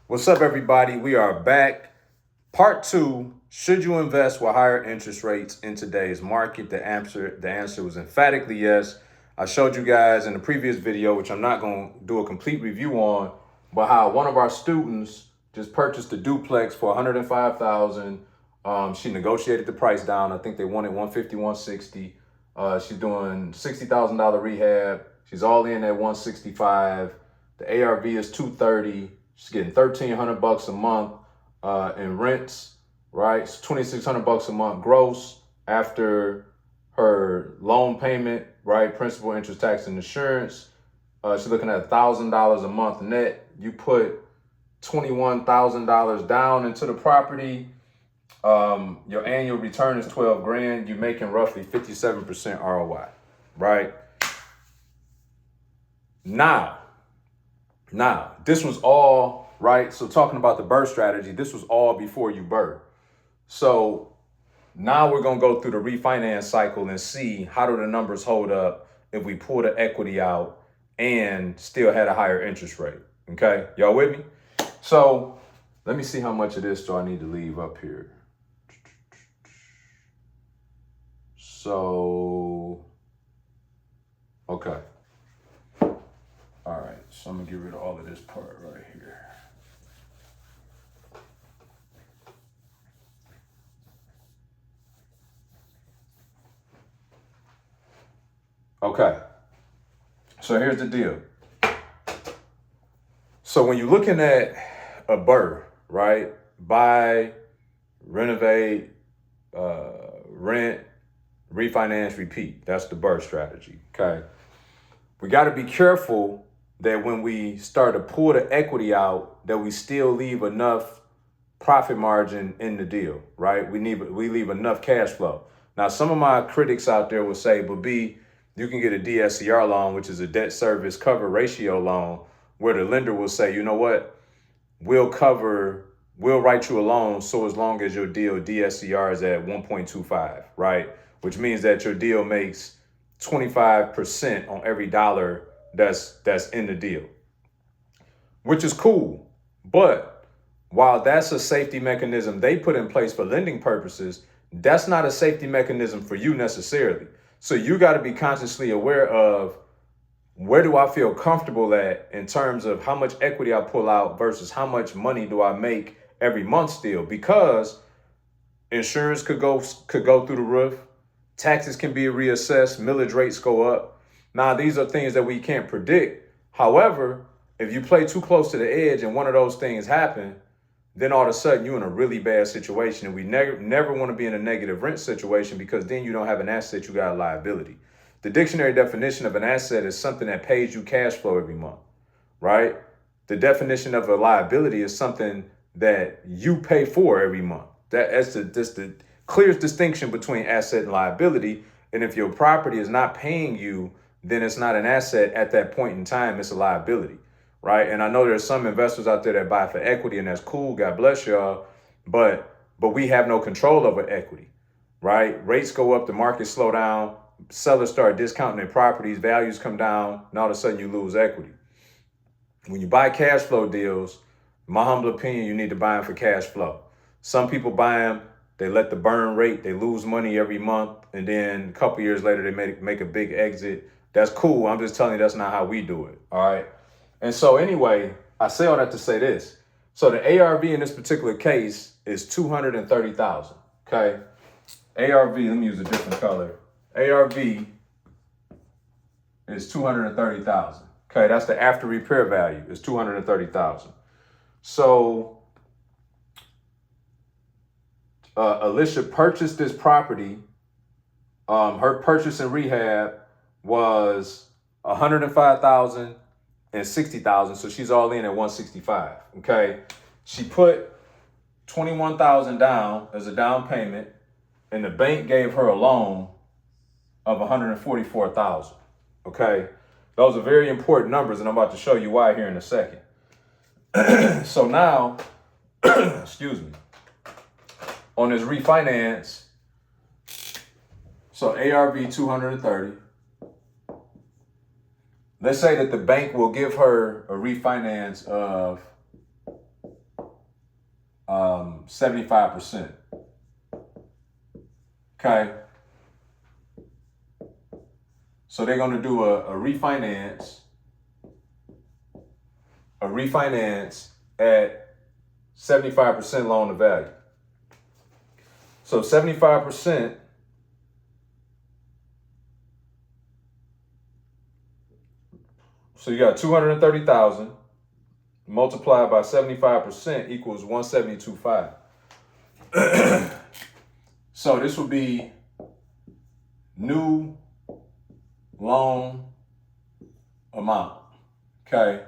What's up, everybody? We are back. Part 2, should you invest with higher interest rates in today's market? The answer was emphatically yes. I showed you guys in the previous video, which I'm not going to do a complete review on, but how one of our students just purchased a duplex for $105,000. She negotiated the price down. I think they wanted $150, $160. She's doing $60,000 rehab. She's all in at $165. The ARV is $230. She's getting $1,300 a month in rents, right? It's $2,600 a month gross after her loan payment, right? Principal, interest, tax, and insurance. She's looking at $1,000 a month net. You put $21,000 down into the property. Your annual return is 12 grand. You're making roughly 57% ROI, right? Now, this was all, right? So talking about the BRRRR strategy, this was all before you BRRRR. So now we're going to go through the refinance cycle and see how do the numbers hold up if we pull the equity out and still had a higher interest rate. Okay, y'all with me? So let me see how much of this do I need to leave up here. So, okay. All right, so I'm gonna get rid of all of this part right here. Okay, so here's the deal. So when you're looking at a BRRRR, right? Buy, renovate, rent, refinance, repeat. That's the BRRRR strategy, okay? We gotta be careful that when we start to pull the equity out, that we still leave enough profit margin in the deal, right? We leave enough cash flow. Now, some of my critics out there will say, but B, you can get a DSCR loan, which is a debt service cover ratio loan, where the lender will say, you know what, we'll write you a loan so as long as your deal DSCR is at 1.25, right? Which means that your deal makes 25% on every dollar that's in the deal, which is cool. But while that's a safety mechanism they put in place for lending purposes, that's not a safety mechanism for you necessarily. So you got to be consciously aware of, where do I feel comfortable at in terms of how much equity I pull out versus how much money do I make every month still? Because insurance could go through the roof, taxes can be reassessed, millage rates go up. Now, these are things that we can't predict. However, if you play too close to the edge and one of those things happen, then all of a sudden you're in a really bad situation. And we never want to be in a negative rent situation, because then you don't have an asset, you got a liability. The dictionary definition of an asset is something that pays you cash flow every month, right? The definition of a liability is something that you pay for every month. That's the clearest distinction between asset and liability. And if your property is not paying you, then it's not an asset at that point in time, it's a liability, right? And I know there's some investors out there that buy for equity, and that's cool, God bless y'all, but we have no control over equity, right? Rates go up, the market slow down, sellers start discounting their properties, values come down, and all of a sudden you lose equity. When you buy cash flow deals, in my humble opinion, you need to buy them for cash flow. Some people buy them, they let the burn rate, they lose money every month, and then a couple years later they make a big exit. That's cool. I'm just telling you that's not how we do it. All right. And so anyway, I say all that to say this. So the ARV in this particular case is 230,000. Okay. ARV, let me use a different color. ARV is 230,000. Okay, that's the after repair value, is 230,000. So Alicia purchased this property. Her purchase and rehab was 105,000 and 60,000. So she's all in at 165. Okay. She put 21,000 down as a down payment, and the bank gave her a loan of 144,000. Okay. Those are very important numbers, and I'm about to show you why here in a second. So now, excuse me, on this refinance, so ARV 230. Let's say that the bank will give her a refinance of 75%. Okay. So they're going to do a refinance at 75% loan to value. So 75%, so you got 230,000 multiplied by 75% equals 172.5. So this would be new loan amount, okay,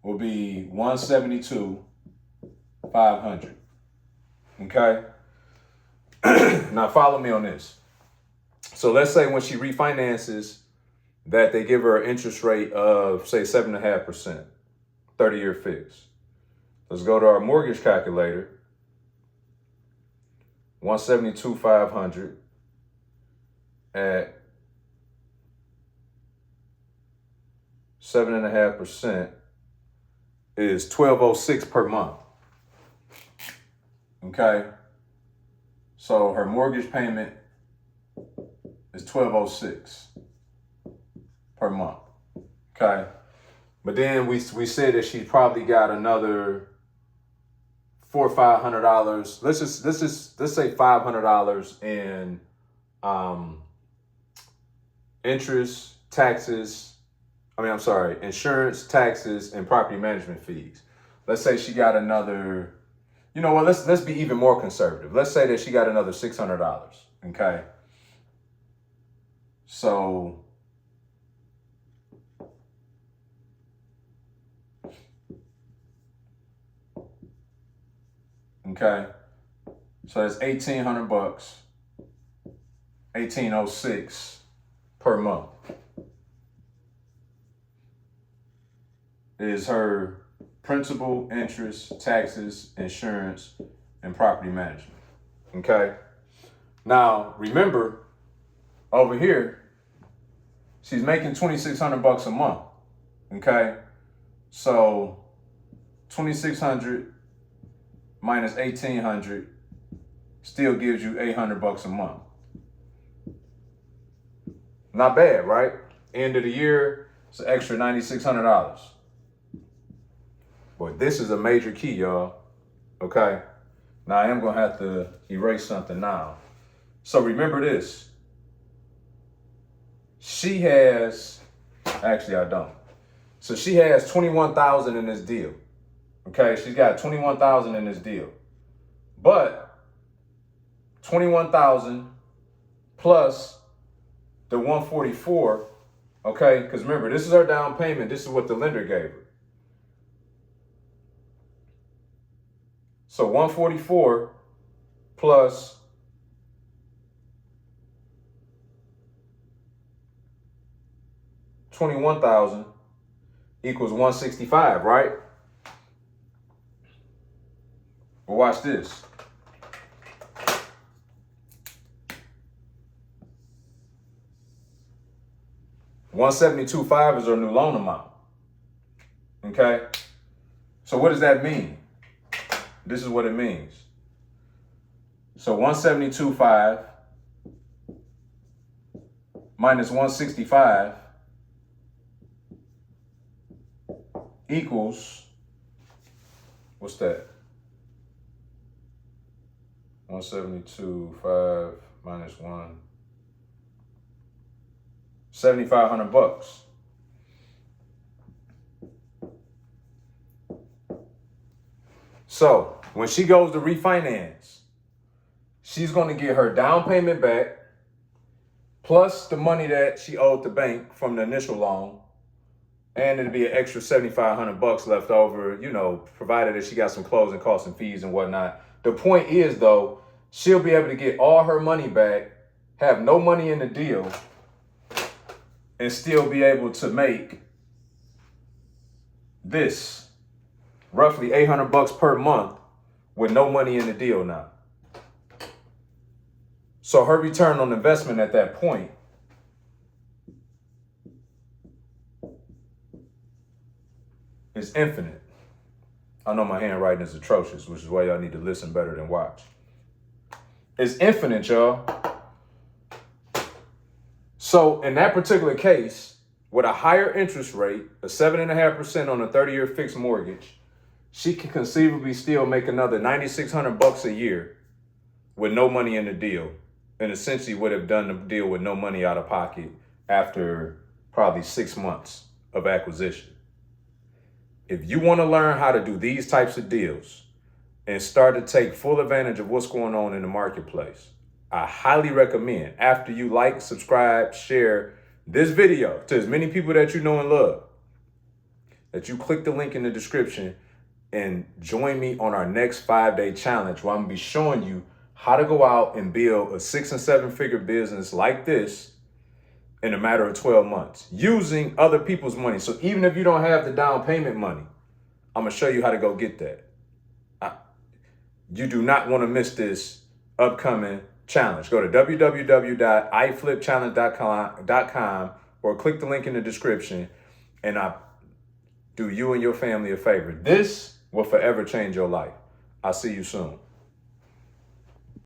will be 172,500. Okay. Now follow me on this. So let's say when she refinances that they give her an interest rate of say 7.5%, 30-year fix. Let's go to our mortgage calculator. 172,500 at 7.5% is 1,206 per month. Okay. So her mortgage payment is 1,206 per month. Okay. But then we said that she probably got another $400 or $500. Let's say $500 in interest, taxes. Insurance, taxes, and property management fees. Let's say she got another, let's be even more conservative. Let's say that she got another $600. Okay. So that's $1,800, 1,806 per month is her principal, interest, taxes, insurance, and property management. Okay. Now remember, over here, she's making $2,600 a month. Okay. So 2,600 minus 1,800 still gives you $800 a month. Not bad, right? End of the year, it's an extra $9,600. But this is a major key, y'all. Okay. Now I am going to have to erase something now. So remember this. She has, actually I don't. So she has 21,000 in this deal. Okay. She's got 21,000 in this deal. But 21,000 plus the 144. Okay. Because remember, this is her down payment. This is what the lender gave her. So 144 plus 21,000 equals 165, right? Well, watch this. $172.5 is her new loan amount. Okay. So what does that mean? This is what it means. So 172.5 minus 165 equals, what's that? 172.5 minus 1, $7,500. So when she goes to refinance, she's going to get her down payment back, plus the money that she owed the bank from the initial loan, and it'll be an extra $7,500 left over, provided that she got some closing costs and fees and whatnot. The point is, though, she'll be able to get all her money back, have no money in the deal, and still be able to make this roughly $800 per month with no money in the deal now. So her return on investment at that point is infinite. I know my handwriting is atrocious, which is why y'all need to listen better than watch. It's infinite, y'all. So in that particular case, with a higher interest rate, a 7.5% on a 30-year fixed mortgage, she can conceivably still make another $9,600 a year with no money in the deal, and essentially would have done the deal with no money out of pocket after probably 6 months of acquisition. If you want to learn how to do these types of deals and start to take full advantage of what's going on in the marketplace, I highly recommend, after you like, subscribe, share this video to as many people that you know and love, that you click the link in the description and join me on our next 5-day challenge, where I'm gonna be showing you how to go out and build a 6 and 7-figure business like this in a matter of 12 months using other people's money. So even if you don't have the down payment money, I'm gonna show you how to go get that. You do not want to miss this upcoming challenge. Go to www.iflipchallenge.com or click the link in the description, and I do you and your family a favor. This will forever change your life. I'll see you soon.